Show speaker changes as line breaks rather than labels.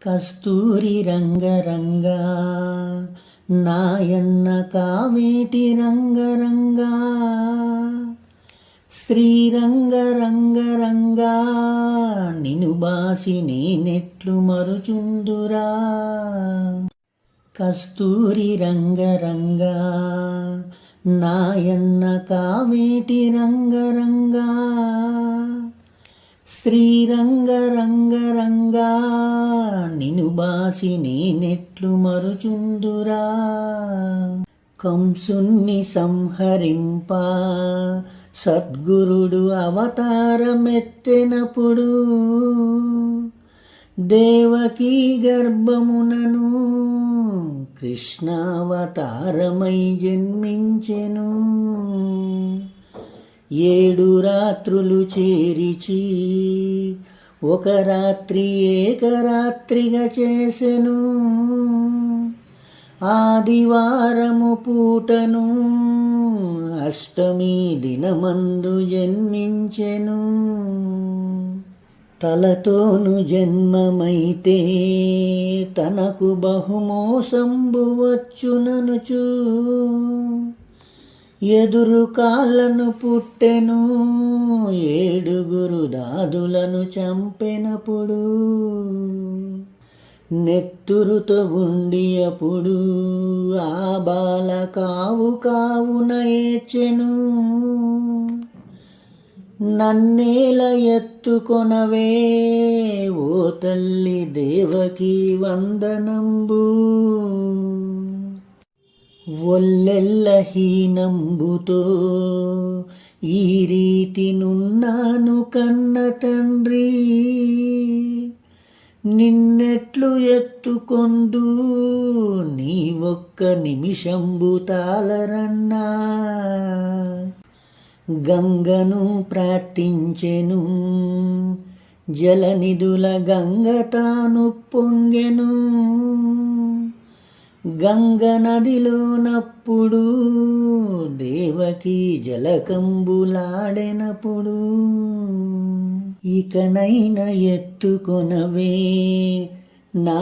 కస్తూరి రంగరంగా నాయన్న కావేటి రంగరంగా శ్రీరంగరంగరంగా నిను బాసి నేనెట్లు మరుచుందురా. కస్తూరి రంగరంగా నాయన్న కావేటి రంగరంగా శ్రీరంగరంగరంగా నిను బాసి నేనెట్లు మరుచుందురా. కంసుని సంహరింప సద్గురుడు అవతారమెత్తెనప్పుడు దేవకీ గర్భమునను కృష్ణావతారమై జన్మించెను. 7 రాత్రులు చేరిచి ఒక రాత్రి ఏకరాత్రిగా చేసెను. ఆదివారము పూటను అష్టమి దినమందు జన్మించెను. తలతోను జన్మమైతే తనకు బహుమోసంబు వచ్చుననుచు ఎదురు కాళ్ళను పుట్టెను. 7 దాదులను చంపెనప్పుడు నెత్తురుతో ఉండియప్పుడు ఆ బాల కావు కావున ఏడ్చెను. నన్నేల ఎత్తుకొనవే ఓ తల్లి దేవకీ వందనంబు. ఒల్లెల్ల హీనంబుతో ఈ రీతి నున్నాను కన్న తండ్రి, నిన్నెట్లు ఎత్తుకొందు నీ ఒక్క నిమిషంబు తాళరన్నా. గంగను ప్రార్థించెను, జలనిధుల గంగ తాను పొంగెను. గంగ నదిలోనప్పుడు దేవకీ జలకంబులాడెనప్పుడు ఇకనైన ఎత్తుకొనవే నా